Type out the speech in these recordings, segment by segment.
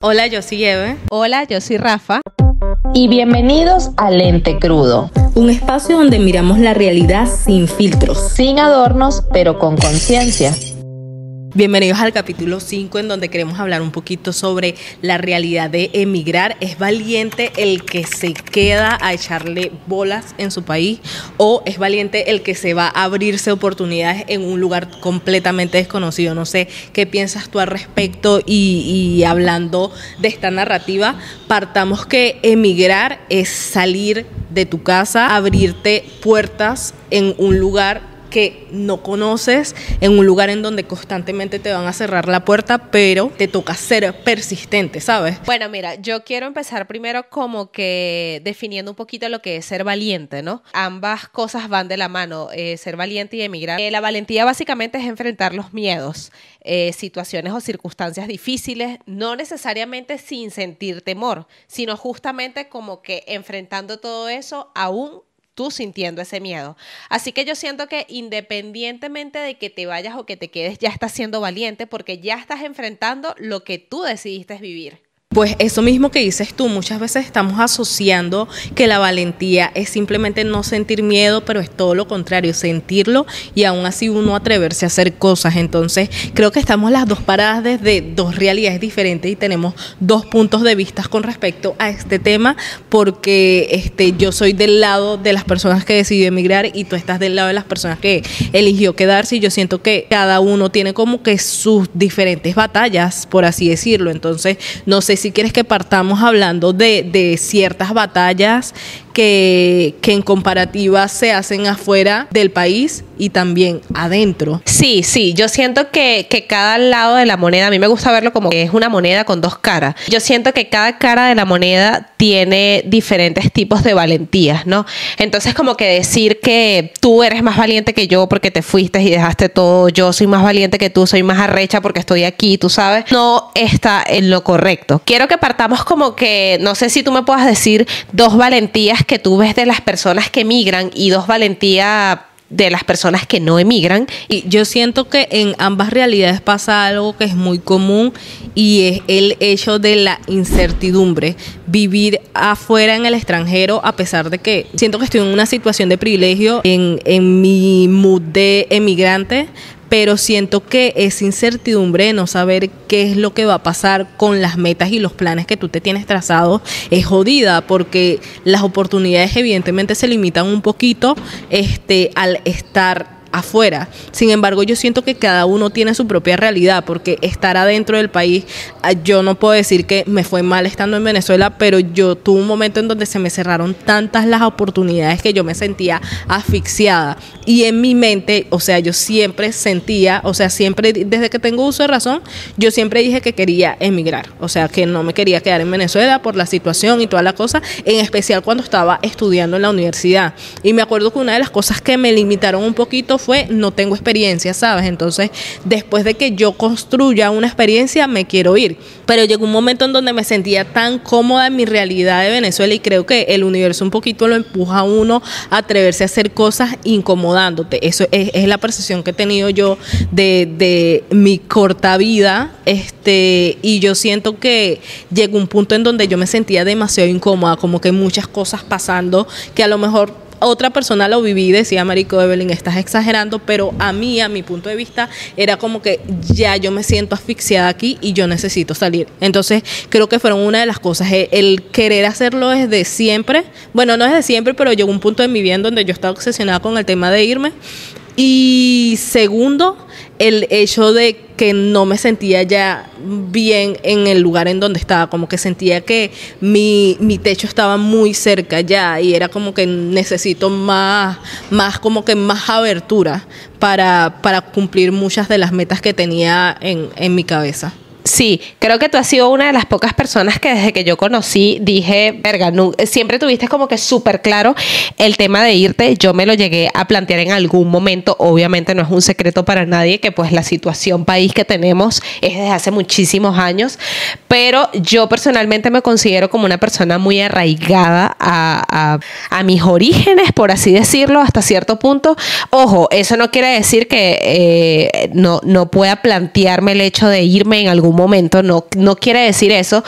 Hola, yo soy Eve. Hola, yo soy Rafa. Y bienvenidos a Lente Crudo, un espacio donde miramos la realidad sin filtros, sin adornos, pero con conciencia. Bienvenidos al capítulo 5, en donde queremos hablar un poquito sobre la realidad de emigrar. ¿Es valiente el que se queda a echarle bolas en su país o es valiente el que se va a abrirse oportunidades en un lugar completamente desconocido? No sé qué piensas tú al respecto y hablando de esta narrativa, partamos que emigrar es salir de tu casa, abrirte puertas en un lugar que no conoces, en un lugar en donde constantemente te van a cerrar la puerta, pero te toca ser persistente, ¿sabes? Bueno, mira, yo quiero empezar primero como que definiendo un poquito lo que es ser valiente, ¿no? Ambas cosas van de la mano, ser valiente y emigrar. La valentía básicamente es enfrentar los miedos, situaciones o circunstancias difíciles, no necesariamente sin sentir temor, sino justamente como que enfrentando todo eso aún tú sintiendo ese miedo. Así que yo siento que independientemente de que te vayas o que te quedes, ya estás siendo valiente porque ya estás enfrentando lo que tú decidiste vivir. Pues eso mismo que dices tú, muchas veces estamos asociando que la valentía es simplemente no sentir miedo, pero es todo lo contrario, sentirlo y aún así uno atreverse a hacer cosas. Entonces creo que estamos las dos paradas desde dos realidades diferentes y tenemos dos puntos de vista con respecto a este tema, porque yo soy del lado de las personas que decidió emigrar y tú estás del lado de las personas que eligió quedarse, y yo siento que cada uno tiene como que sus diferentes batallas, por así decirlo. Entonces no sé si quieres que partamos hablando de ciertas batallas que en comparativa se hacen afuera del país y también adentro. Sí, yo siento que cada lado de la moneda, a mí me gusta verlo como que es una moneda con dos caras. Yo siento que cada cara de la moneda tiene diferentes tipos de valentías, ¿no? Entonces como que decir que tú eres más valiente que yo porque te fuiste y dejaste todo, yo soy más valiente que tú, soy más arrecha porque estoy aquí, tú sabes, no está en lo correcto. Quiero que partamos como que, no sé si tú me puedas decir dos valentías que tú ves de las personas que emigran y dos valentías de las personas que no emigran. Y yo siento que en ambas realidades pasa algo que es muy común y es el hecho de la incertidumbre. Vivir afuera en el extranjero, a pesar de que siento que estoy en una situación de privilegio en mi mood de emigrante, pero siento que esa incertidumbre de no saber qué es lo que va a pasar con las metas y los planes que tú te tienes trazados es jodida, porque las oportunidades evidentemente se limitan un poquito al estar afuera. Sin embargo, yo siento que cada uno tiene su propia realidad, porque estar adentro del país, yo no puedo decir que me fue mal estando en Venezuela, pero yo tuve un momento en donde se me cerraron tantas las oportunidades que yo me sentía asfixiada. Y en mi mente, o sea, yo siempre sentía, o sea, siempre desde que tengo uso de razón, yo siempre dije que quería emigrar, o sea, que no me quería quedar en Venezuela por la situación y toda la cosa, en especial cuando estaba estudiando en la universidad. Y me acuerdo que una de las cosas que me limitaron un poquito fue no tengo experiencia, ¿sabes? Entonces, después de que yo construya una experiencia, me quiero ir. Pero llegó un momento en donde me sentía tan cómoda en mi realidad de Venezuela, y creo que el universo un poquito lo empuja a uno a atreverse a hacer cosas incomodándote. Eso es la percepción que he tenido yo de mi corta vida, y yo siento que llegó un punto en donde yo me sentía demasiado incómoda, como que muchas cosas pasando que a lo mejor otra persona lo viví y decía, marico, Evelyn, estás exagerando, pero a mi punto de vista, era como que ya yo me siento asfixiada aquí y yo necesito salir. Entonces, creo que fueron una de las cosas, el querer hacerlo desde siempre, bueno, no desde siempre, pero llegó un punto en mi vida en donde yo estaba obsesionada con el tema de irme. Y segundo, el hecho de que no me sentía ya bien en el lugar en donde estaba, como que sentía que mi techo estaba muy cerca ya, y era como que necesito más como que más abertura para cumplir muchas de las metas que tenía en mi cabeza. Sí, creo que tú has sido una de las pocas personas que desde que yo conocí dije, verga, no, siempre tuviste como que súper claro el tema de irte. Yo me lo llegué a plantear en algún momento, obviamente no es un secreto para nadie que pues la situación país que tenemos es desde hace muchísimos años, pero yo personalmente me considero como una persona muy arraigada a mis orígenes, por así decirlo, hasta cierto punto. Ojo, eso no quiere decir que no pueda plantearme el hecho de irme en algún momento, no quiere decir eso,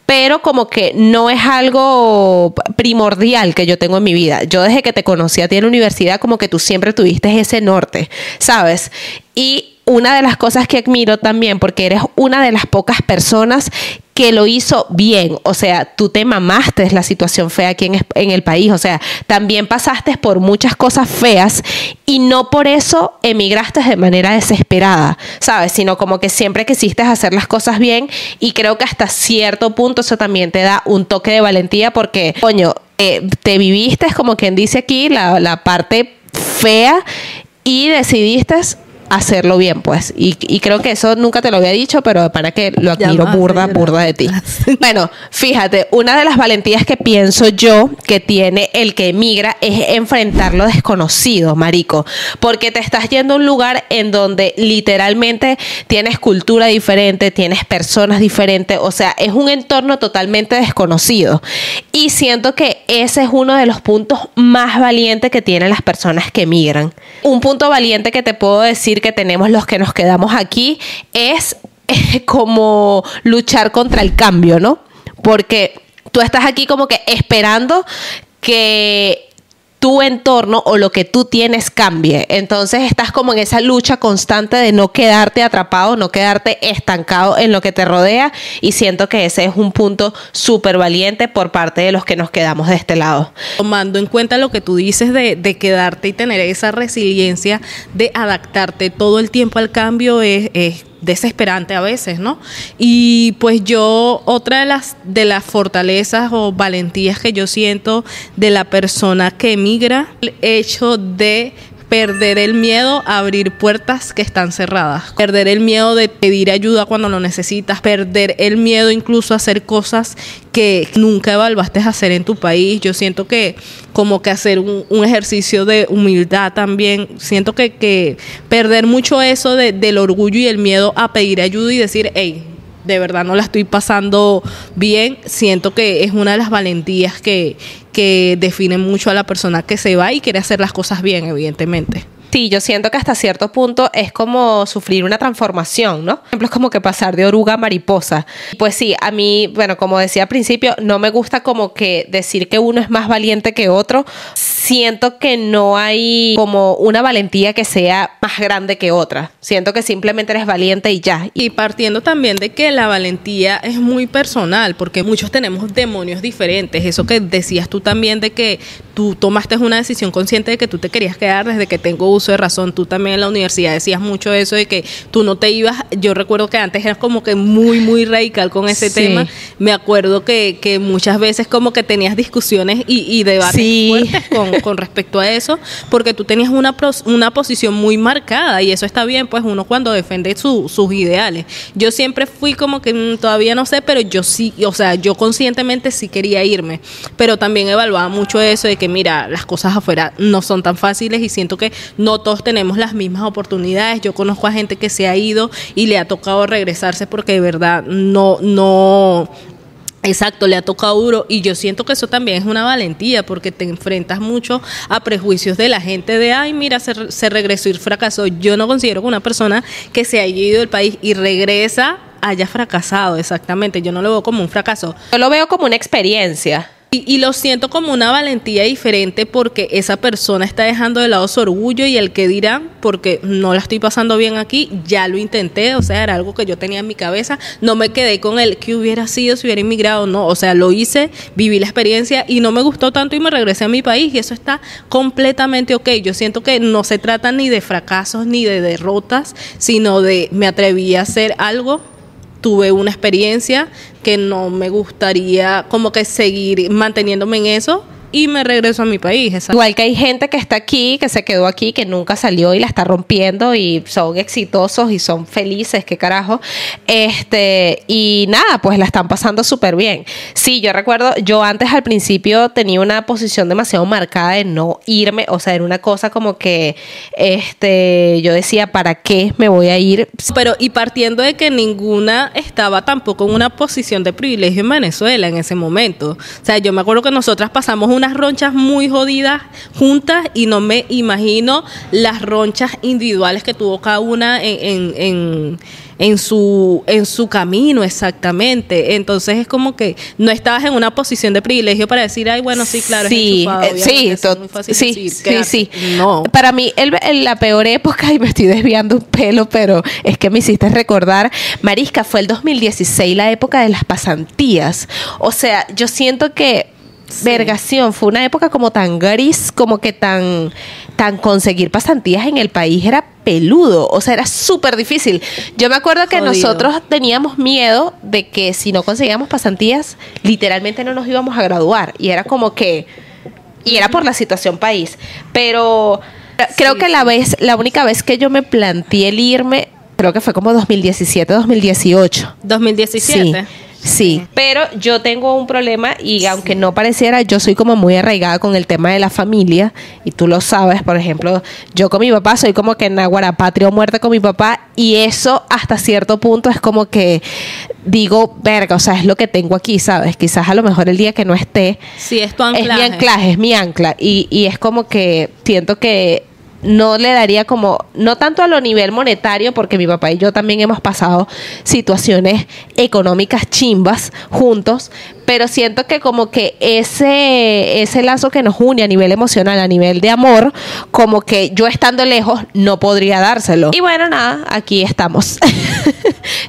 pero como que no es algo primordial que yo tengo en mi vida. Yo desde que te conocí a ti en la universidad, como que tú siempre tuviste ese norte, ¿sabes? Y una de las cosas que admiro también, porque eres una de las pocas personas que lo hizo bien, o sea, tú te mamaste la situación fea aquí en el país, o sea, también pasaste por muchas cosas feas y no por eso emigraste de manera desesperada, ¿sabes? Sino como que siempre quisiste hacer las cosas bien y creo que hasta cierto punto eso también te da un toque de valentía porque, coño, te viviste, es como quien dice aquí, la parte fea y decidiste hacerlo bien, pues. Y creo que eso nunca te lo había dicho, pero para que lo admiro burda de ti. Bueno, fíjate, una de las valentías que pienso yo que tiene el que emigra es enfrentar lo desconocido, marico. Porque te estás yendo a un lugar en donde literalmente tienes cultura diferente, tienes personas diferentes, o sea, es un entorno totalmente desconocido. Y siento que ese es uno de los puntos más valientes que tienen las personas que emigran. Un punto valiente que te puedo decir que tenemos los que nos quedamos aquí es como luchar contra el cambio, ¿no? Porque tú estás aquí como que esperando que tu entorno o lo que tú tienes cambie. Entonces estás como en esa lucha constante de no quedarte atrapado, no quedarte estancado en lo que te rodea, y siento que ese es un punto súper valiente por parte de los que nos quedamos de este lado. Tomando en cuenta lo que tú dices de quedarte y tener esa resiliencia de adaptarte todo el tiempo al cambio es desesperante a veces, ¿no? Y pues yo, otra de las fortalezas o valentías que yo siento de la persona que emigra, el hecho de perder el miedo a abrir puertas que están cerradas, perder el miedo de pedir ayuda cuando lo necesitas, perder el miedo incluso a hacer cosas que nunca evaluaste hacer en tu país. Yo siento que como que hacer un ejercicio de humildad también, siento que perder mucho eso del orgullo y el miedo a pedir ayuda y decir, hey, de verdad no la estoy pasando bien, siento que es una de las valentías que define mucho a la persona que se va y quiere hacer las cosas bien, evidentemente. Sí, yo siento que hasta cierto punto es como sufrir una transformación, ¿no? Por ejemplo, es como que pasar de oruga a mariposa. Pues sí, a mí, bueno, como decía al principio, no me gusta como que decir que uno es más valiente que otro. Siento que no hay como una valentía que sea más grande que otra. Siento que simplemente eres valiente y ya. Y partiendo también de que la valentía es muy personal, porque muchos tenemos demonios diferentes. Eso que decías tú también de que tú tomaste una decisión consciente de que tú te querías quedar desde que tengo uso de razón. Tú también en la universidad decías mucho eso de que tú no te ibas. Yo recuerdo que antes eras como que muy radical con ese tema. Me acuerdo que muchas veces como que tenías discusiones y debates fuertes con respecto a eso, porque tú tenías una posición muy marcada, y eso está bien, pues uno cuando defiende sus ideales. Yo siempre fui como que todavía no sé, pero yo sí, o sea, yo conscientemente sí quería irme, pero también evaluaba mucho eso de que mira, las cosas afuera no son tan fáciles y siento que no todos tenemos las mismas oportunidades. Yo conozco a gente que se ha ido y le ha tocado regresarse porque de verdad no exacto, le ha tocado duro, y yo siento que eso también es una valentía porque te enfrentas mucho a prejuicios de la gente de, ay, mira, se regresó y fracasó. Yo no considero que una persona que se haya ido del país y regresa haya fracasado, exactamente. Yo no lo veo como un fracaso. Yo lo veo como una experiencia. Y lo siento como una valentía diferente porque esa persona está dejando de lado su orgullo y el que dirán, porque no la estoy pasando bien aquí, ya lo intenté, o sea, era algo que yo tenía en mi cabeza, no me quedé con el que hubiera sido si hubiera inmigrado, no, o sea, lo hice, viví la experiencia y no me gustó tanto y me regresé a mi país, y eso está completamente ok. Yo siento que no se trata ni de fracasos ni de derrotas, sino de me atreví a hacer algo, tuve una experiencia que no me gustaría como que seguir manteniéndome en eso, y me regreso a mi país. Exacto. Igual que hay gente que está aquí, que se quedó aquí, que nunca salió y la está rompiendo y son exitosos y son felices, qué carajo. Y nada, pues la están pasando súper bien. Sí, yo recuerdo, yo antes al principio tenía una posición demasiado marcada de no irme, o sea, era una cosa como que yo decía, ¿para qué me voy a ir? Pero y partiendo de que ninguna estaba tampoco en una posición de privilegio en Venezuela en ese momento. O sea, yo me acuerdo que nosotras pasamos unas ronchas muy jodidas juntas y no me imagino las ronchas individuales que tuvo cada una en en su camino exactamente. Entonces es como que no estabas en una posición de privilegio para decir, ay, bueno, sí, claro, Sí, es enchufado, obviamente, es muy fácil decir, sí. no. Para mí, la peor época, y me estoy desviando un pelo, pero es que me hiciste recordar, Marisca, fue el 2016, la época de las pasantías. O sea, yo siento que vergación, fue una época como tan gris, como que tan conseguir pasantías en el país era peludo, o sea, era súper difícil. Yo me acuerdo que Jodido. nosotros teníamos miedo de que si no conseguíamos pasantías, literalmente no nos íbamos a graduar, y era como que, y era por la situación país, pero creo que la única vez que yo me planteé el irme, creo que fue como 2017, 2018. 2017. Sí, pero yo tengo un problema y aunque no pareciera, yo soy como muy arraigada con el tema de la familia y tú lo sabes, por ejemplo, yo con mi papá soy como que náguara, patria o muerte con mi papá, y eso hasta cierto punto es como que digo, verga, o sea, es lo que tengo aquí, ¿sabes? Quizás a lo mejor el día que no esté, Sí, es tu es mi anclaje. anclaje, es mi ancla, y es como que siento que no le daría como, no tanto a lo nivel monetario, porque mi papá y yo también hemos pasado situaciones económicas chimbas juntos, pero siento que como que ese lazo que nos une a nivel emocional, a nivel de amor, como que yo estando lejos no podría dárselo. Y bueno, nada, aquí estamos.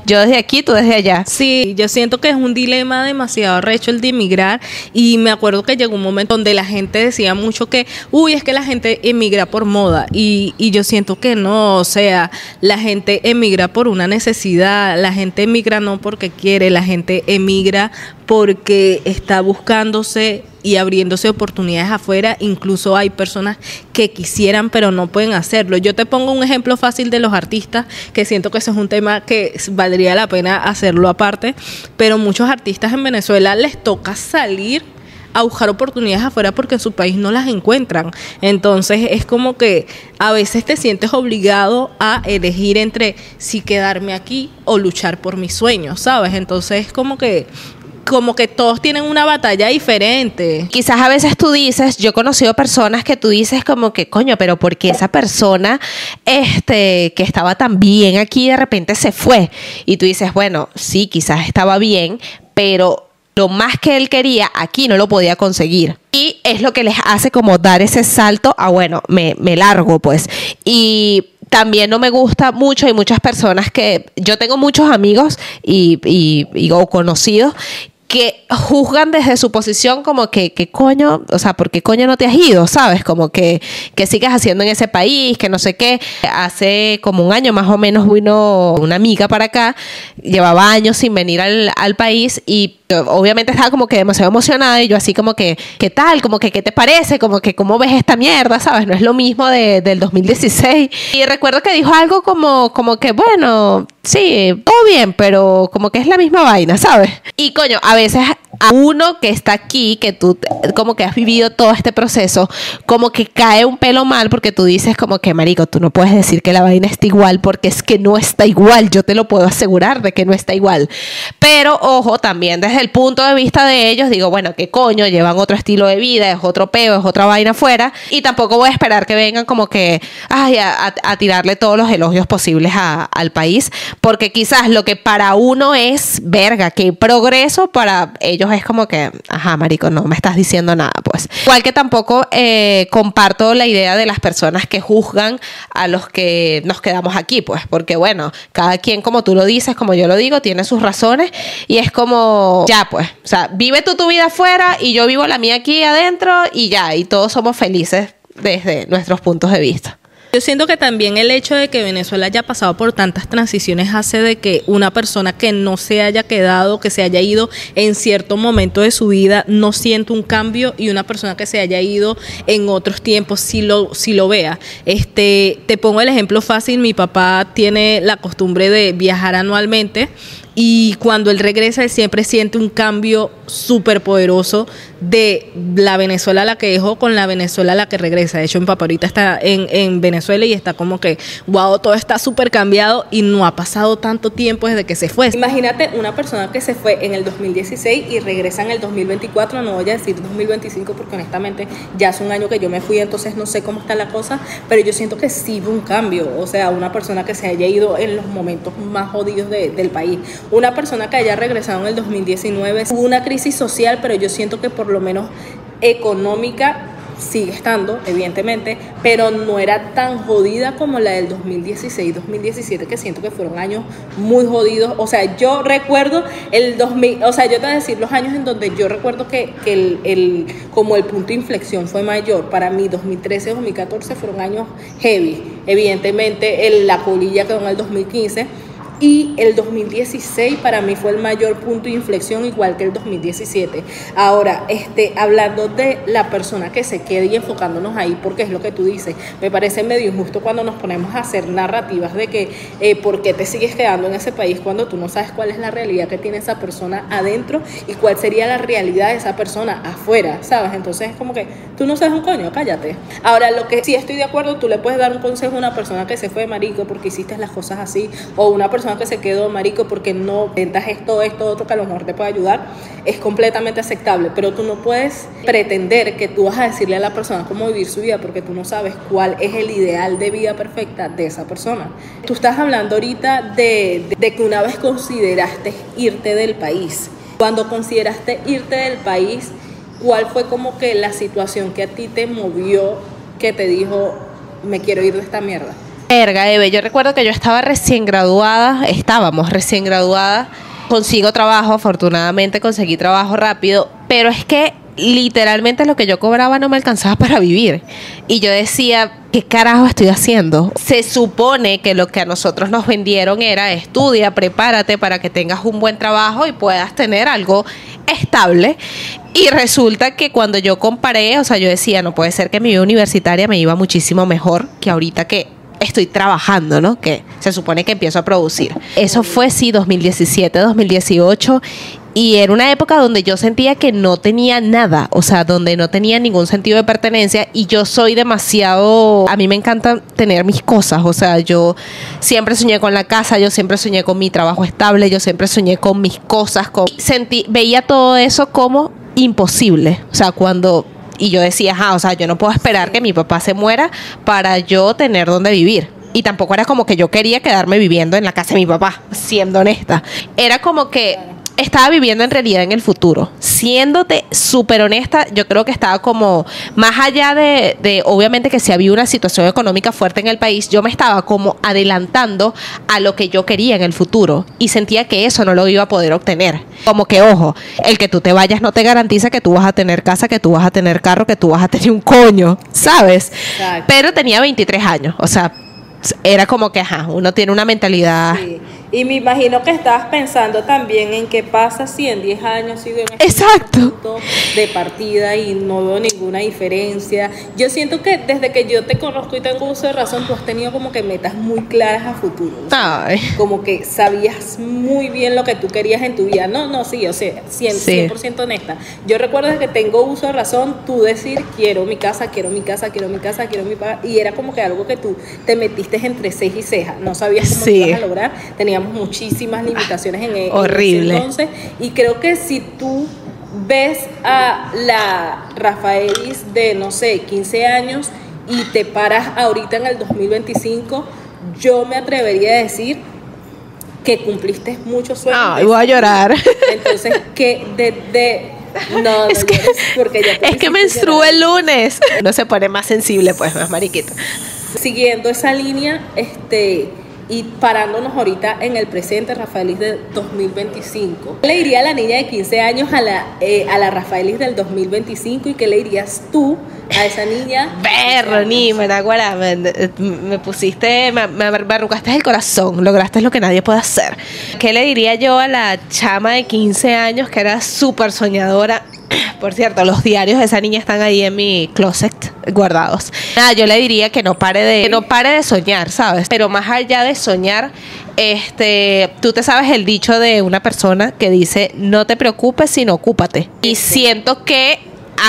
Yo desde aquí, tú desde allá. Sí, yo siento que es un dilema demasiado recho el de emigrar, y me acuerdo que llegó un momento donde la gente decía mucho que, uy, es que la gente emigra por moda, y yo siento que no, o sea, la gente emigra por una necesidad, la gente emigra no porque quiere, la gente emigra porque está buscándose y abriéndose oportunidades afuera. Incluso hay personas que quisieran pero no pueden hacerlo. Yo te pongo un ejemplo fácil de los artistas, que siento que ese es un tema que valdría la pena hacerlo aparte, pero muchos artistas en Venezuela les toca salir a buscar oportunidades afuera porque en su país no las encuentran. Entonces es como que a veces te sientes obligado a elegir entre si quedarme aquí o luchar por mis sueños, ¿sabes? Entonces es como que todos tienen una batalla diferente. Quizás a veces tú dices, yo he conocido personas que tú dices como que, coño, pero ¿por qué esa persona que estaba tan bien aquí de repente se fue? Y tú dices, bueno, sí, quizás estaba bien, pero lo más que él quería aquí no lo podía conseguir. Y es lo que les hace como dar ese salto a, bueno, me largo pues. Y también no me gusta mucho, hay muchas personas que, yo tengo muchos amigos o conocidos que juzgan desde su posición como que coño, o sea, ¿por qué coño no te has ido? ¿Sabes? Como que sigues haciendo en ese país, que no sé qué. Hace como un año más o menos vino una amiga para acá, llevaba años sin venir al país y obviamente estaba como que demasiado emocionada y yo así como que, ¿qué tal? Como que, ¿qué te parece? Como que, ¿cómo ves esta mierda? ¿Sabes? No es lo mismo del 2016. Y recuerdo que dijo algo como que, bueno, sí, todo bien, pero como que es la misma vaina, ¿sabes? Y coño, a veces a uno que está aquí, que tú como que has vivido todo este proceso, como que cae un pelo mal porque tú dices como que, marico, tú no puedes decir que la vaina está igual porque es que no está igual, yo te lo puedo asegurar de que no está igual. Pero ojo, también desde el punto de vista de ellos, digo, bueno, ¿qué coño? Llevan otro estilo de vida, es otro peo, es otra vaina afuera, y tampoco voy a esperar que vengan como que a tirarle todos los elogios posibles al país, porque quizás lo que para uno es verga, que progreso, para ellos es como que, ajá, marico, no me estás diciendo nada, pues. Igual que tampoco comparto la idea de las personas que juzgan a los que nos quedamos aquí, pues, porque bueno, cada quien, como tú lo dices, como yo lo digo, tiene sus razones, y es como, ya pues, o sea, vive tú tu vida afuera y yo vivo la mía aquí adentro y ya, y todos somos felices desde nuestros puntos de vista. Yo siento que también el hecho de que Venezuela haya pasado por tantas transiciones hace de que una persona que no se haya quedado, que se haya ido en cierto momento de su vida, no sienta un cambio, y una persona que se haya ido en otros tiempos sí lo vea. Te pongo el ejemplo fácil, mi papá tiene la costumbre de viajar anualmente y cuando él regresa, él siempre siente un cambio súper poderoso de la Venezuela a la que dejó con la Venezuela a la que regresa. De hecho, mi papá ahorita está en Venezuela y está como que, wow, todo está súper cambiado y no ha pasado tanto tiempo desde que se fue. Imagínate una persona que se fue en el 2016 y regresa en el 2024, no voy a decir 2025 porque honestamente ya hace un año que yo me fui, entonces no sé cómo está la cosa, pero yo siento que sí hubo un cambio. O sea, una persona que se haya ido en los momentos más jodidos del país, una persona que haya regresado en el 2019, hubo una crisis social, pero yo siento que por lo menos económica sigue estando, evidentemente, pero no era tan jodida como la del 2016, 2017, que siento que fueron años muy jodidos. O sea, yo recuerdo el 2000, o sea, yo te voy a decir los años en donde yo recuerdo que como el punto de inflexión fue mayor. Para mí, 2013, 2014 fueron años heavy. Evidentemente, la colilla quedó en el 2015. Y el 2016 para mí fue el mayor punto de inflexión, igual que el 2017. Ahora, hablando de la persona que se quede y enfocándonos ahí, porque es lo que tú dices, me parece medio injusto cuando nos ponemos a hacer narrativas de que por qué te sigues quedando en ese país cuando tú no sabes cuál es la realidad que tiene esa persona adentro y cuál sería la realidad de esa persona afuera, ¿sabes? Entonces es como que tú no sabes un coño, cállate. Ahora, lo que sí estoy de acuerdo, tú le puedes dar un consejo a una persona que se fue, marico, porque hiciste las cosas así, o una persona que se quedó, marico, porque no intentas esto, otro, que a lo mejor te puede ayudar, es completamente aceptable, pero tú no puedes pretender que tú vas a decirle a la persona cómo vivir su vida porque tú no sabes cuál es el ideal de vida perfecta de esa persona. Tú estás hablando ahorita de que una vez consideraste irte del país. Cuando consideraste irte del país, ¿cuál fue como que la situación que a ti te movió, que te dijo, me quiero ir de esta mierda? Verga, Eve, yo recuerdo que yo estábamos recién graduadas, consigo trabajo, afortunadamente conseguí trabajo rápido, pero es que literalmente lo que yo cobraba no me alcanzaba para vivir. Y yo decía, ¿qué carajo estoy haciendo? Se supone que lo que a nosotros nos vendieron era estudia, prepárate para que tengas un buen trabajo y puedas tener algo estable. Y resulta que cuando yo comparé, o sea, yo decía, no puede ser que mi vida universitaria me iba muchísimo mejor que ahorita que estoy trabajando, ¿no? Que se supone que empiezo a producir. Eso fue, sí, 2017, 2018. Y era una época donde yo sentía que no tenía nada, o sea, donde no tenía ningún sentido de pertenencia. Y yo soy demasiado, a mí me encanta tener mis cosas, o sea, yo siempre soñé con la casa, yo siempre soñé con mi trabajo estable, yo siempre soñé con mis cosas, veía todo eso como imposible, o sea, y yo decía, o sea, yo no puedo esperar que mi papá se muera para yo tener donde vivir. Y tampoco era como que yo quería quedarme viviendo en la casa de mi papá, siendo honesta. Era como que estaba viviendo en realidad en el futuro. Siéndote súper honesta, yo creo que estaba como más allá de obviamente que si había una situación económica fuerte en el país, yo me estaba como adelantando a lo que yo quería en el futuro y sentía que eso no lo iba a poder obtener. Como que, ojo, el que tú te vayas no te garantiza que tú vas a tener casa, que tú vas a tener carro, que tú vas a tener un coño, ¿sabes? Exacto. Pero tenía 23 años, o sea, era como que, uno tiene una mentalidad. Sí. Y me imagino que estabas pensando también en qué pasa si en 10 años sigo en este punto de partida y no veo ninguna diferencia. Yo siento que desde que yo te conozco y tengo uso de razón, tú has tenido como que metas muy claras a futuro. O sea, como que sabías muy bien lo que tú querías en tu vida. No, sí, o sea, 100% honesta. Yo recuerdo desde que tengo uso de razón, tú decir, quiero mi casa, quiero mi casa, quiero mi casa, quiero mi casa. Y era como que algo que tú te metiste entre ceja y ceja. No sabías cómo lo ibas a lograr. Teníamos muchísimas limitaciones en ese entonces, y creo que si tú ves a la Rafaelis de, no sé, 15 años y te paras ahorita en el 2025, yo me atrevería a decir que cumpliste muchos sueños. Voy a llorar. Entonces, que no, es que menstruo el lunes. No se pone más sensible, pues, más mariquita. Siguiendo esa línea, y parándonos ahorita en el presente, Rafaelis de 2025. ¿Qué le diría a la niña de 15 años a la Rafaelis del 2025 y qué le dirías tú a esa niña? Perro, ni Menaguara, me pusiste, me arrugaste el corazón, lograste lo que nadie puede hacer. ¿Qué le diría yo a la chama de 15 años que era súper soñadora? Por cierto, los diarios de esa niña están ahí en mi closet guardados. Yo le diría que no pare de soñar, ¿sabes? Pero más allá de soñar, Tú te sabes el dicho de una persona que dice, no te preocupes, sino ocúpate. Y siento que,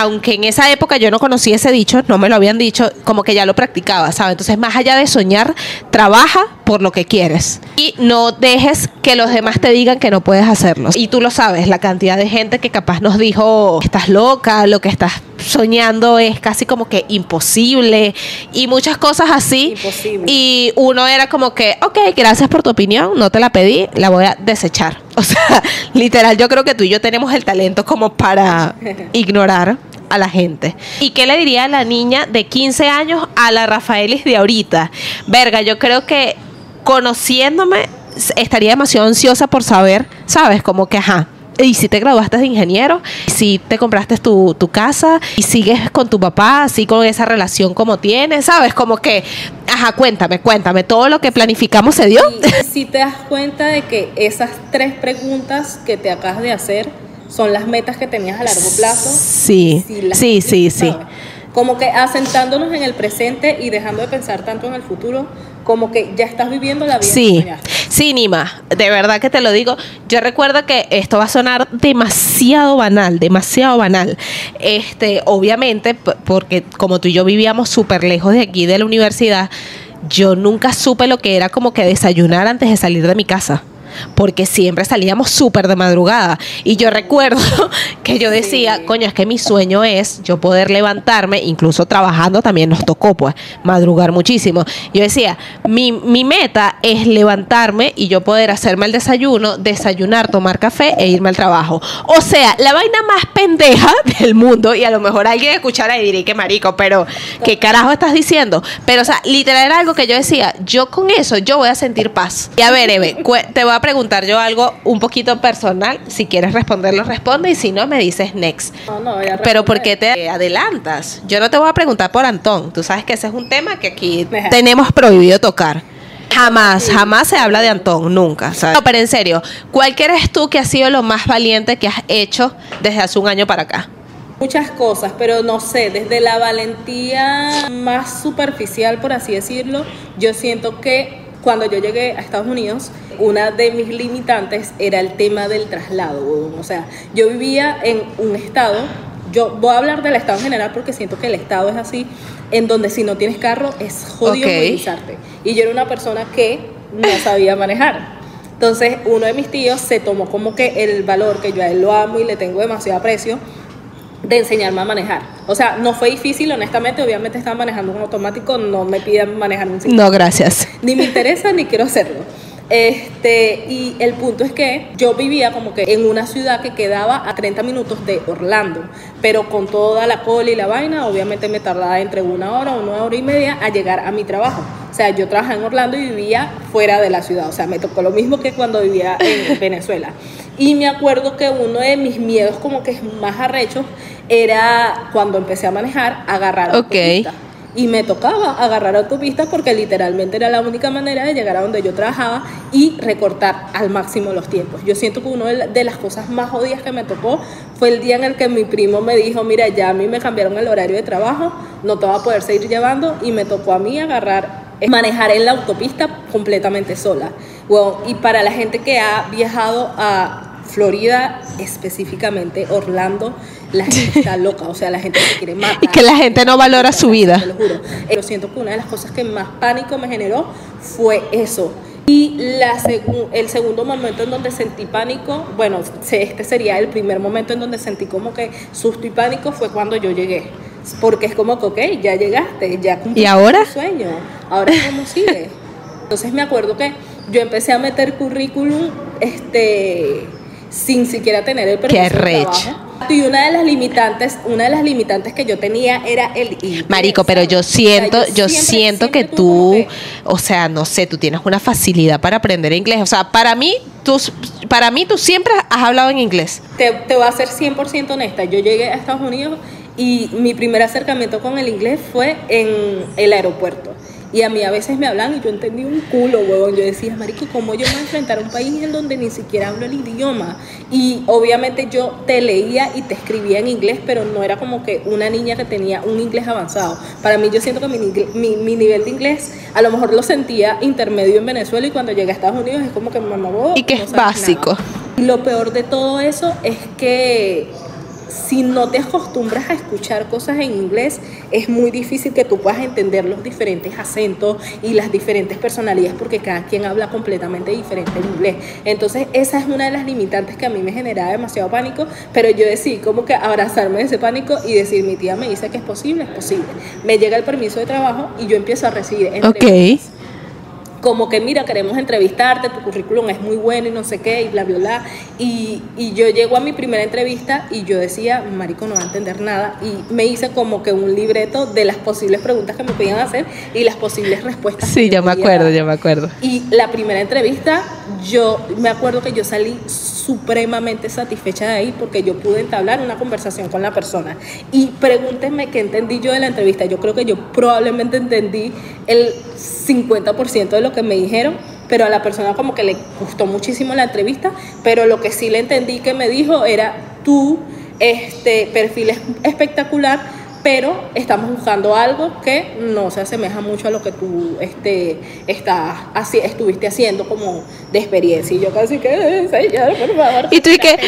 aunque en esa época yo no conocía ese dicho, no me lo habían dicho, como que ya lo practicaba, ¿sabes? Entonces, más allá de soñar, trabaja por lo que quieres. Y no dejes que los demás te digan que no puedes hacerlo. Y tú lo sabes, la cantidad de gente que capaz nos dijo, estás loca, lo que estás soñando es casi como que imposible, y muchas cosas así. Imposible. Y uno era como que, ok, gracias por tu opinión, no te la pedí, la voy a desechar. O sea, literal, yo creo que tú y yo tenemos el talento como para ignorar a la gente. ¿Y qué le diría a la niña de 15 años a la Rafaelis de ahorita? Verga, yo creo que conociéndome estaría demasiado ansiosa por saber, ¿sabes? Como que, ajá, y si te graduaste de ingeniero, y si te compraste tu casa, y sigues con tu papá, así con esa relación como tienes, ¿sabes? Como que, ajá, cuéntame, todo lo que planificamos se dio. Y si te das cuenta de que esas 3 preguntas que te acabas de hacer son las metas que tenías a largo plazo. Sí, sí. ¿Sabes? Como que asentándonos en el presente y dejando de pensar tanto en el futuro, como que ya estás viviendo la vida que soñaste. Sí, Nima, de verdad que te lo digo. Yo recuerdo que esto va a sonar demasiado banal. Obviamente, porque como tú y yo vivíamos súper lejos de aquí de la universidad, yo nunca supe lo que era como que desayunar antes de salir de mi casa, porque siempre salíamos súper de madrugada. Y yo recuerdo que yo decía, coño, es que mi sueño es yo poder levantarme, incluso trabajando también nos tocó pues madrugar muchísimo. Yo decía, mi meta es levantarme y yo poder hacerme el desayuno, desayunar, tomar café e irme al trabajo. O sea, la vaina más pendeja del mundo, y a lo mejor alguien escuchará y dirá que marico, pero ¿qué carajo estás diciendo? Pero o sea, literal era algo que yo decía, yo con eso yo voy a sentir paz. Y a ver, Eve, te voy a preguntar yo algo un poquito personal. Si quieres responderlo, responde, y si no, me dices next. Pero ¿por qué te adelantas? Yo no te voy a preguntar por Antón. Tú sabes que ese es un tema que aquí tenemos prohibido tocar. Jamás se habla de Antón, nunca, ¿sabes? No, pero en serio, ¿cuál crees tú que ha sido lo más valiente que has hecho desde hace un año para acá? Muchas cosas, pero no sé, desde la valentía más superficial, por así decirlo, yo siento que cuando yo llegué a Estados Unidos, una de mis limitantes era el tema del traslado. O sea, yo vivía en un estado, yo voy a hablar del estado en general porque siento que el estado es así, en donde si no tienes carro es jodido movilizarte. Y yo era una persona que no sabía manejar. Entonces, uno de mis tíos se tomó como que el valor, que yo a él lo amo y le tengo demasiado aprecio, de enseñarme a manejar. O sea, no fue difícil, honestamente. Obviamente estaba manejando un automático, no me pidan manejar un ciclo. No, gracias. Ni me interesa, ni quiero hacerlo. Y el punto es que yo vivía como que en una ciudad que quedaba a 30 minutos de Orlando, pero con toda la cola y la vaina, obviamente me tardaba entre 1 hora o 1 hora y media a llegar a mi trabajo. O sea, yo trabajaba en Orlando y vivía fuera de la ciudad. O sea, me tocó lo mismo que cuando vivía en Venezuela. Y me acuerdo que uno de mis miedos como que más arrechos era cuando empecé a manejar, agarrar autopista. Y me tocaba agarrar autopistas porque literalmente era la única manera de llegar a donde yo trabajaba y recortar al máximo los tiempos. Yo siento que una de las cosas más jodidas que me tocó fue el día en el que mi primo me dijo, mira, ya a mí me cambiaron el horario de trabajo, no te va a poder seguir llevando, y me tocó a mí manejar en la autopista completamente sola. Bueno, y para la gente que ha viajado a Florida, específicamente Orlando, la gente está loca, o sea, la gente se quiere matar. Y que la gente no valora su vida. Te lo juro. Yo siento que una de las cosas que más pánico me generó fue eso. Y el segundo momento en donde sentí pánico, bueno, este sería el primer momento en donde sentí como que susto y pánico, fue cuando yo llegué. Porque es como que, ok, ya llegaste, ya cumpliste tu sueño. Ahora, ¿cómo sigue? Entonces me acuerdo que yo empecé a meter currículum, sin siquiera tener el permiso de trabajo. Y una de las limitantes que yo tenía era el inglés. Marico, pero yo siento que tú, o sea, no sé, tú tienes una facilidad para aprender inglés. O sea, para mí tú siempre has hablado en inglés. Te voy a ser 100% honesta. Yo llegué a Estados Unidos y mi primer acercamiento con el inglés fue en el aeropuerto. Y a mí a veces me hablan y yo entendí un culo, huevón. Yo decía, marico, ¿cómo yo me voy a enfrentar a un país en donde ni siquiera hablo el idioma? Y obviamente yo te leía y te escribía en inglés, pero no era como que una niña que tenía un inglés avanzado. Para mí, yo siento que mi nivel de inglés, a lo mejor lo sentía intermedio en Venezuela, y cuando llegué a Estados Unidos es como que me mamó. Y que no es sabes básico. nada. Y lo peor de todo eso es que si no te acostumbras a escuchar cosas en inglés, es muy difícil que tú puedas entender los diferentes acentos y las diferentes personalidades, porque cada quien habla completamente diferente en inglés. Entonces esa es una de las limitantes que a mí me generaba demasiado pánico, pero yo decidí como que abrazarme de ese pánico y decir, mi tía me dice que es posible, es posible. Me llega el permiso de trabajo y yo empiezo a recibir entrevistas. Como que mira, queremos entrevistarte, tu currículum es muy bueno y no sé qué, y bla, bla, bla. Y yo llego a mi primera entrevista y yo decía, marico, no va a entender nada. Y me hice como que un libreto de las posibles preguntas que me podían hacer y las posibles respuestas. Sí, yo me acuerdo. Y la primera entrevista, yo me acuerdo que yo salí supremamente satisfecha de ahí, porque yo pude entablar una conversación con la persona. Y pregúntenme qué entendí yo de la entrevista. Yo creo que yo probablemente entendí el 50% de lo que me dijeron, pero a la persona como que le gustó muchísimo la entrevista. Pero lo que sí le entendí que me dijo era, tu perfil es espectacular, pero estamos buscando algo que no se asemeja mucho a lo que tú estuviste haciendo como de experiencia. Y yo casi que, señor, por favor. ¿Y tú y qué?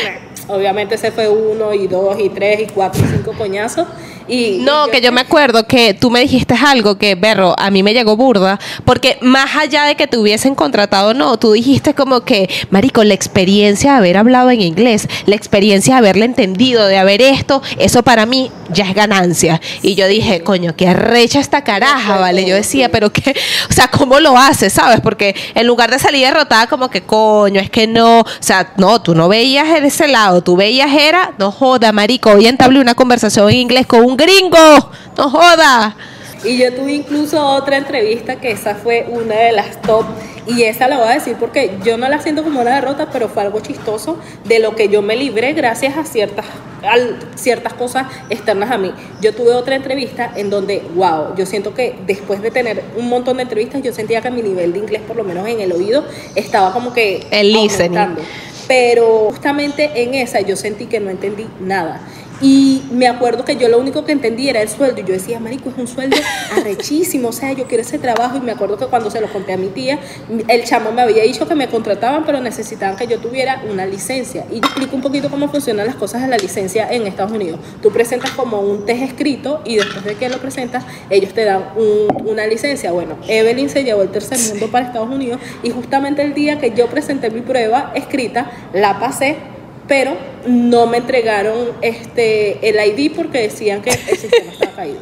Obviamente ese fue 1 y 2 y 3 y 4 y 5 coñazos. Yo me acuerdo que tú me dijiste algo que, berro, a mí me llegó burda, porque más allá de que te hubiesen contratado o no, tú dijiste como que, marico, la experiencia de haber hablado en inglés, la experiencia de haberle entendido, de haber esto, eso para mí ya es ganancia. Y yo dije, coño, qué arrecha esta caraja, ¿vale? Yo decía, pero qué, o sea, ¿cómo lo haces, sabes? Porque en lugar de salir derrotada como que, coño, es que no, o sea, no, tú no veías de ese lado, tú veías era, no joda, marico, hoy entablé una conversación en inglés con un gringo, no joda. Y yo tuve incluso otra entrevista que esa fue una de las top, y esa la voy a decir porque yo no la siento como una derrota, pero fue algo chistoso de lo que yo me libré gracias a ciertas cosas externas a mí. Yo tuve otra entrevista en donde, wow, yo siento que después de tener un montón de entrevistas, yo sentía que mi nivel de inglés, por lo menos en el oído, estaba como que el listening. Pero justamente en esa yo sentí que no entendí nada. Y me acuerdo que yo lo único que entendí era el sueldo. Y yo decía, marico, es un sueldo arrechísimo, o sea, yo quiero ese trabajo. Y me acuerdo que cuando se lo conté a mi tía, el chamo me había dicho que me contrataban, pero necesitaban que yo tuviera una licencia. Y yo explico un poquito cómo funcionan las cosas de la licencia en Estados Unidos. Tú presentas como un test escrito y después de que lo presentas, ellos te dan una licencia. Bueno, Evelyn se llevó el tercer mundo para Estados Unidos, y justamente el día que yo presenté mi prueba escrita, la pasé, pero no me entregaron el ID porque decían que el sistema estaba caído.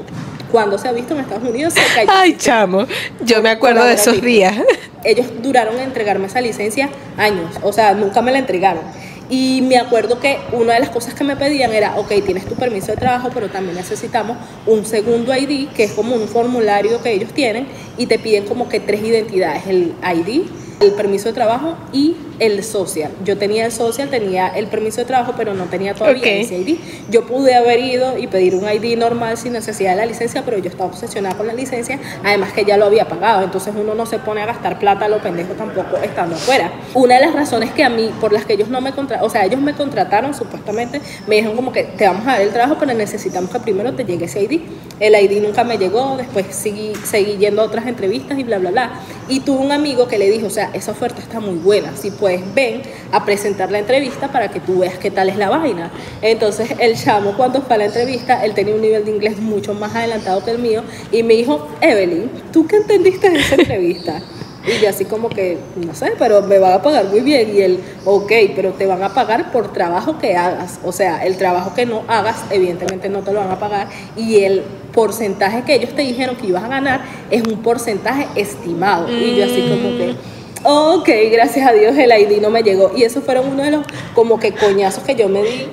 Cuando se ha visto en Estados Unidos, se cayó. Ay, chamo, yo me acuerdo de esos días. Ellos duraron en entregarme esa licencia años, o sea, nunca me la entregaron. Y me acuerdo que una de las cosas que me pedían era, ok, tienes tu permiso de trabajo, pero también necesitamos un segundo ID, que es como un formulario que ellos tienen, y te piden como que 3 identidades, el ID, el permiso de trabajo y el social. Yo tenía el social, tenía el permiso de trabajo, pero no tenía todavía ese ID. Yo pude haber ido y pedir un ID normal sin necesidad de la licencia, pero yo estaba obsesionada con la licencia, además que ya lo había pagado, entonces uno no se pone a gastar plata a lo pendejo tampoco estando afuera. Una de las razones que a mí, por las que ellos no me contrataron, o sea, ellos me contrataron supuestamente, me dijeron como que te vamos a dar el trabajo, pero necesitamos que primero te llegue ese ID. El ID nunca me llegó, después seguí yendo a otras entrevistas y bla, bla, bla. Y tuve un amigo que le dijo, o sea, esa oferta está muy buena, si puedes ven a presentar la entrevista para que tú veas qué tal es la vaina. Entonces el chamo, cuando fue a la entrevista, él tenía un nivel de inglés mucho más adelantado que el mío, y me dijo, Evelyn, ¿tú qué entendiste de esa entrevista? Y yo así como que, no sé, pero me van a pagar muy bien. Y él, ok, pero te van a pagar por trabajo que hagas. O sea, el trabajo que no hagas, evidentemente no te lo van a pagar. Y el porcentaje que ellos te dijeron que ibas a ganar es un porcentaje estimado. Y yo así como que, ok, gracias a Dios el ID no me llegó. Y esos fueron uno de los como que coñazos que yo me di.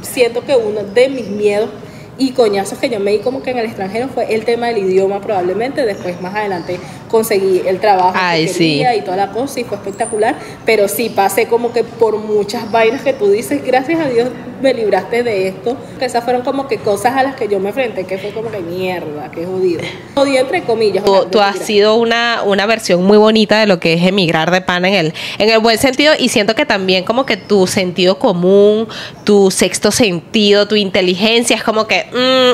Siento que uno de mis miedos y coñazos que yo me di como que en el extranjero fue el tema del idioma probablemente. Después más adelante conseguí el trabajo Ay, que quería y toda la cosa y fue espectacular, pero sí pasé como que por muchas vainas que tú dices, gracias a Dios me libraste de esto, que esas fueron como que cosas a las que yo me enfrenté, que fue como que mierda, que jodido. Jodido entre comillas. Tú has sido una versión muy bonita de lo que es emigrar de pana en el buen sentido, y siento que también como que tu sentido común, tu sexto sentido, tu inteligencia es como que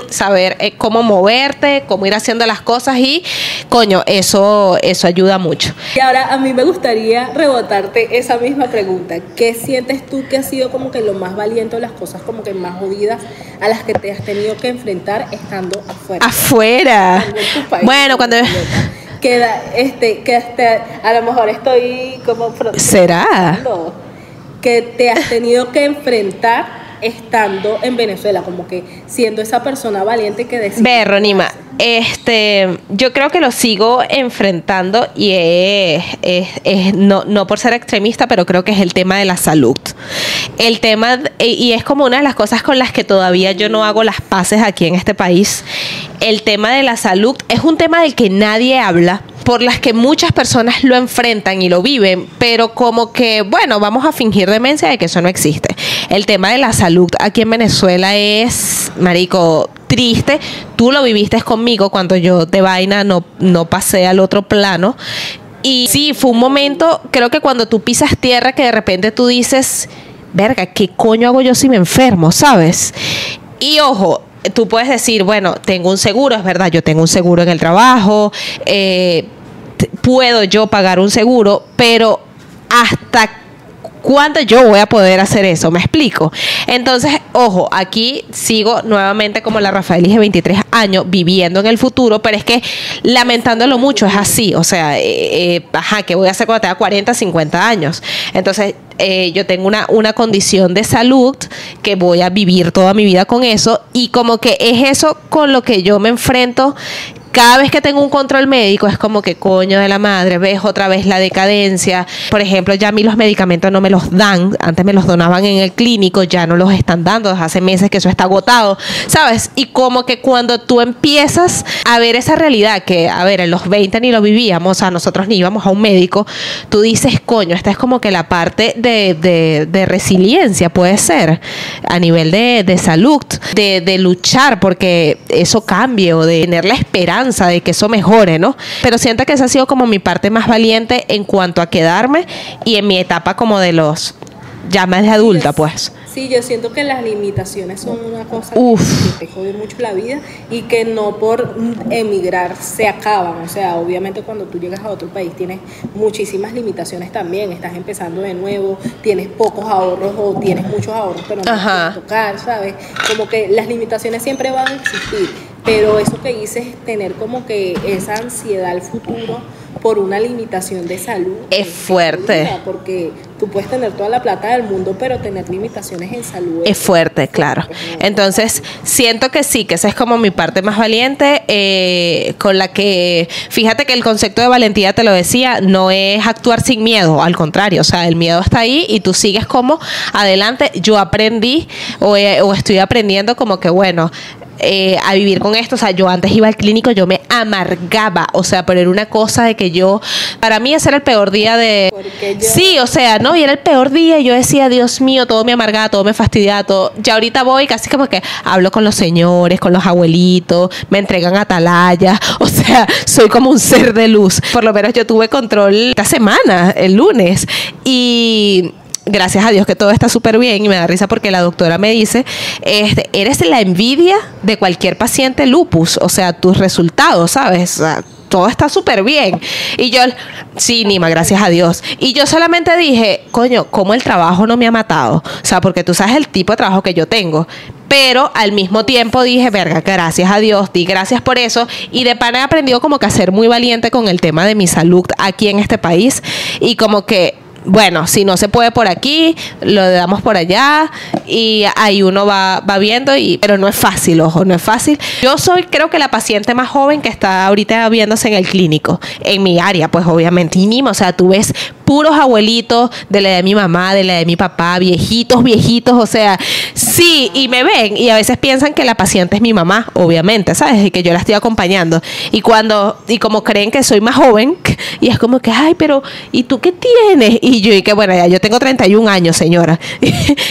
saber cómo moverte, cómo ir haciendo las cosas y coño, eso ayuda mucho. Y ahora a mí me gustaría rebotarte esa misma pregunta. ¿Qué sientes tú que ha sido como que lo más valiente o las cosas como que más jodidas a las que te has tenido que enfrentar estando afuera? Afuera. Bueno, cuando queda a lo mejor estoy como ¿será? Que te has tenido que enfrentar estando en Venezuela, como que siendo esa persona valiente que decide. Ve, Ronima, yo creo que lo sigo enfrentando y no por ser extremista, pero creo que es el tema de la salud. El tema, y es como una de las cosas con las que todavía yo no hago las paces aquí en este país. El tema de la salud es un tema del que nadie habla, por las que muchas personas lo enfrentan y lo viven, pero como que, bueno, vamos a fingir demencia de que eso no existe. El tema de la salud aquí en Venezuela es, marico, triste. Tú lo viviste conmigo cuando yo de vaina no pasé al otro plano. Y sí, fue un momento, creo que cuando tú pisas tierra, que de repente tú dices, verga, ¿qué coño hago yo si me enfermo? ¿Sabes? Y ojo, tú puedes decir, bueno, tengo un seguro, es verdad, yo tengo un seguro en el trabajo, puedo yo pagar un seguro, pero ¿hasta cuándo yo voy a poder hacer eso? ¿Me explico? Entonces, ojo, aquí sigo nuevamente como la Rafaelis de 23 años viviendo en el futuro, pero es que lamentándolo mucho es así, o sea, ¿qué voy a hacer cuando tenga 40, 50 años? Entonces, yo tengo una condición de salud que voy a vivir toda mi vida con eso, y como que es eso con lo que yo me enfrento. Cada vez que tengo un control médico es como que coño de la madre, ves otra vez la decadencia. Por ejemplo, ya a mí los medicamentos no me los dan. Antes me los donaban en el clínico, ya no los están dando. Desde hace meses que eso está agotado, ¿sabes? Y como que cuando tú empiezas a ver esa realidad, que a ver, en los 20 ni lo vivíamos, o sea, nosotros ni íbamos a un médico, tú dices, coño, esta es como que la parte de resiliencia, puede ser, a nivel de salud, de luchar porque eso cambie, o de tener la esperanza de que eso mejore, ¿no? Pero siento que esa ha sido como mi parte más valiente en cuanto a quedarme y en mi etapa como de los ya más de adulta, pues. Sí, yo siento que las limitaciones son una cosa que te jode mucho la vida y que no por emigrar se acaban. O sea, obviamente cuando tú llegas a otro país tienes muchísimas limitaciones también. Estás empezando de nuevo, tienes pocos ahorros o tienes muchos ahorros, pero no puedes tocar, ¿sabes? Como que las limitaciones siempre van a existir. Pero eso que dices es tener como que esa ansiedad al futuro por una limitación de salud. Es fuerte. Porque tú puedes tener toda la plata del mundo, pero tener limitaciones en salud. Es fuerte, claro. Entonces, siento que sí, que esa es como mi parte más valiente, con la que, fíjate que el concepto de valentía, te lo decía, no es actuar sin miedo, al contrario, o sea, el miedo está ahí y tú sigues como adelante. Yo aprendí o estoy aprendiendo como que, bueno, a vivir con esto. O sea, yo antes iba al clínico, yo me amargaba, o sea, pero era una cosa de que yo, para mí ese era el peor día de... Sí, o sea, no, y era el peor día y yo decía, Dios mío, todo me amargaba, todo me fastidiaba, todo. Ya ahorita voy casi como que hablo con los señores, con los abuelitos, me entregan atalaya, o sea, soy como un ser de luz. Por lo menos yo tuve control esta semana, el lunes, y... gracias a Dios que todo está súper bien, y me da risa porque la doctora me dice, eres la envidia de cualquier paciente lupus, o sea, tus resultados, ¿sabes? O sea, todo está súper bien. Y yo, sí, Nima, gracias a Dios. Y yo solamente dije, coño, ¿cómo el trabajo no me ha matado? O sea, porque tú sabes el tipo de trabajo que yo tengo. Pero al mismo tiempo dije, verga, gracias a Dios, di gracias por eso. Y de pana he aprendido como que a ser muy valiente con el tema de mi salud aquí en este país. Y como que, bueno, si no se puede por aquí, lo damos por allá y ahí uno va viendo, pero no es fácil, ojo, no es fácil. Yo soy, creo que la paciente más joven que está ahorita viéndose en el clínico, en mi área, pues obviamente, y Nima, o sea, tú ves puros abuelitos de la de mi mamá, de la de mi papá, viejitos, o sea, sí, y me ven y a veces piensan que la paciente es mi mamá, obviamente, ¿sabes? Y que yo la estoy acompañando. Y como creen que soy más joven, y es como que, ay, pero, ¿y tú qué tienes? Y yo, y que bueno, ya yo tengo 31 años, señora.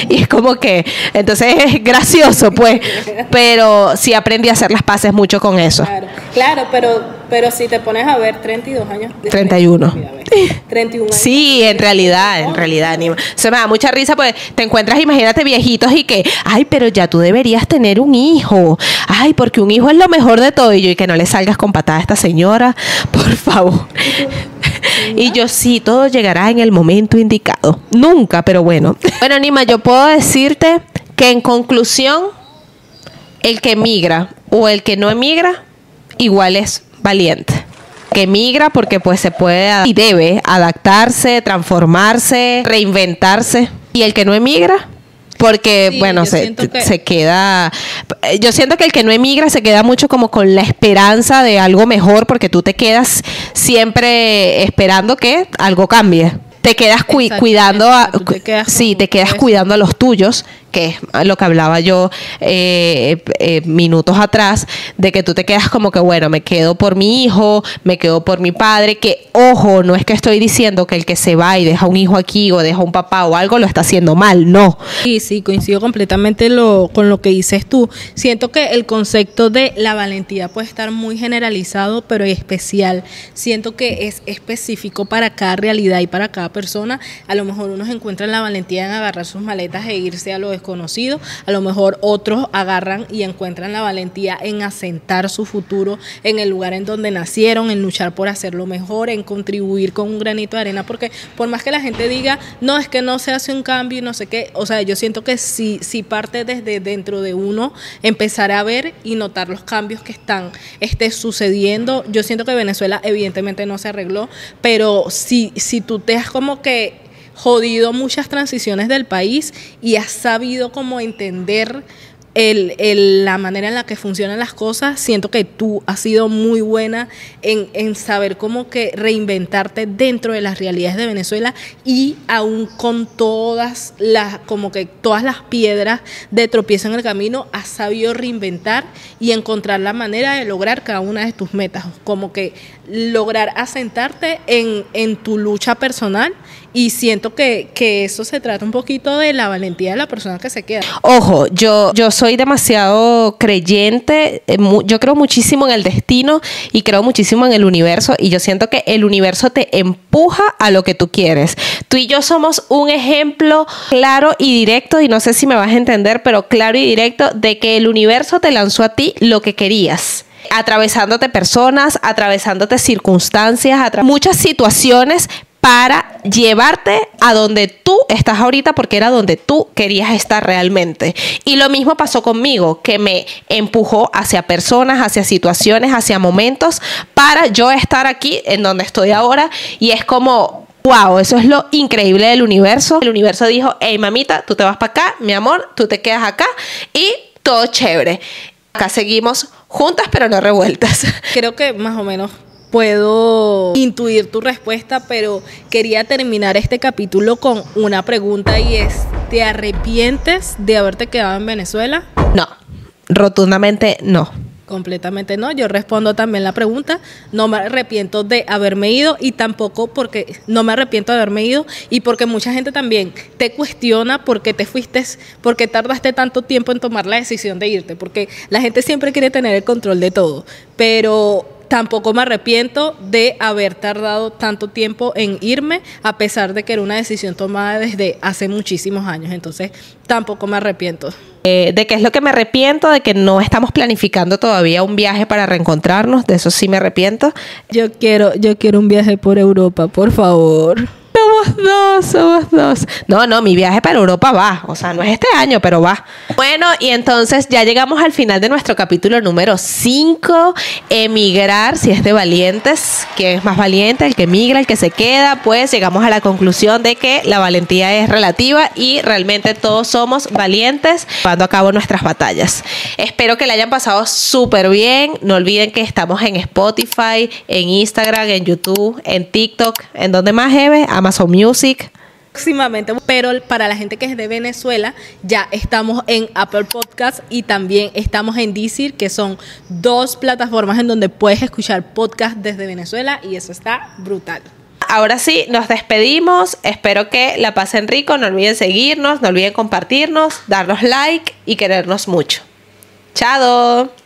Y es como que, entonces es gracioso, pues, pero sí aprendí a hacer las paces mucho con eso. Claro, pero si te pones a ver 32 años. 31. 31 años. Sí, en realidad, Nima. Se me da mucha risa, pues te encuentras, imagínate, viejitos y que, ay, pero ya tú deberías tener un hijo. Ay, porque un hijo es lo mejor de todo. Y yo, y que no le salgas con patada a esta señora, por favor. Y yo, sí, todo llegará en el momento indicado. Nunca, pero bueno. Bueno, Nima, yo puedo decirte que en conclusión, el que emigra o el que no emigra, igual es valiente. Que emigra porque pues se puede y debe adaptarse, transformarse, reinventarse. Y el que no emigra, porque Sí, bueno, yo siento que- se queda. Yo siento que el que no emigra se queda mucho como con la esperanza de algo mejor, porque tú te quedas siempre esperando que algo cambie. Te quedas Exactamente, cuidando tú te quedas sí, como te quedas eso. cuidando a los tuyos, que es lo que hablaba yo minutos atrás, de que tú te quedas como que, bueno, me quedo por mi hijo, me quedo por mi padre, que, ojo, no es que estoy diciendo que el que se va y deja un hijo aquí o deja un papá o algo lo está haciendo mal, no. Sí, coincido completamente con lo que dices tú. Siento que el concepto de la valentía puede estar muy generalizado, pero especial. Siento que es específico para cada realidad y para cada persona. A lo mejor unos encuentran la valentía en agarrar sus maletas e irse a lo desconocido. A lo mejor otros agarran y encuentran la valentía en asentar su futuro en el lugar en donde nacieron, en luchar por hacerlo mejor, en contribuir con un granito de arena, porque por más que la gente diga, no, es que no se hace un cambio y no sé qué, o sea, yo siento que si parte desde dentro de uno, empezar a ver y notar los cambios que están sucediendo. Yo siento que Venezuela evidentemente no se arregló, pero si tú te has como que jodido muchas transiciones del país y has sabido como entender la manera en la que funcionan las cosas, siento que tú has sido muy buena en saber cómo que reinventarte dentro de las realidades de Venezuela, y aún con todas las piedras de tropiezo en el camino, has sabido reinventar y encontrar la manera de lograr cada una de tus metas, como que lograr asentarte en tu lucha personal. Y siento que eso se trata un poquito de la valentía de la persona que se queda. Ojo, yo soy demasiado creyente, yo creo muchísimo en el destino y creo muchísimo en el universo, y yo siento que el universo te empuja a lo que tú quieres. Tú y yo somos un ejemplo claro y directo, y no sé si me vas a entender, pero claro y directo, de que el universo te lanzó a ti lo que querías. Atravesándote personas, atravesándote circunstancias, muchas situaciones, para llevarte a donde tú estás ahorita, porque era donde tú querías estar realmente. Y lo mismo pasó conmigo, que me empujó hacia personas, hacia situaciones, hacia momentos, para yo estar aquí en donde estoy ahora. Y es como, wow, eso es lo increíble del universo. El universo dijo, hey mamita, tú te vas para acá, mi amor, tú te quedas acá, y todo chévere. Acá seguimos juntas pero no revueltas. Creo que más o menos puedo intuir tu respuesta, pero quería terminar este capítulo con una pregunta, y es, ¿te arrepientes de haberte quedado en Venezuela? No, rotundamente no. Completamente no. Yo respondo también la pregunta. No me arrepiento de haberme ido, y tampoco porque no me arrepiento de haberme ido, y porque mucha gente también te cuestiona por qué te fuiste, por qué tardaste tanto tiempo en tomar la decisión de irte, porque la gente siempre quiere tener el control de todo, pero tampoco me arrepiento de haber tardado tanto tiempo en irme, a pesar de que era una decisión tomada desde hace muchísimos años. Entonces tampoco me arrepiento. ¿De qué es lo que me arrepiento? De que no estamos planificando todavía un viaje para reencontrarnos. De eso sí me arrepiento. Yo quiero un viaje por Europa, por favor. Vamos somos dos. No, mi viaje para Europa va. O sea, no es este año, pero va. Bueno, y entonces ya llegamos al final de nuestro capítulo número 5. Emigrar, si es de valientes. ¿Quién es más valiente? El que emigra, el que se queda. Pues llegamos a la conclusión de que la valentía es relativa y realmente todos somos valientes llevando a cabo nuestras batallas. Espero que le hayan pasado súper bien. No olviden que estamos en Spotify, en Instagram, en YouTube, en TikTok. ¿En dónde más, Eve? Amazon Music. Próximamente, pero para la gente que es de Venezuela, ya estamos en Apple Podcast y también estamos en Deezer, que son 2 plataformas en donde puedes escuchar podcast desde Venezuela y eso está brutal. Ahora sí, nos despedimos. Espero que la pasen rico. No olviden seguirnos, no olviden compartirnos, darnos like y querernos mucho. ¡Chao!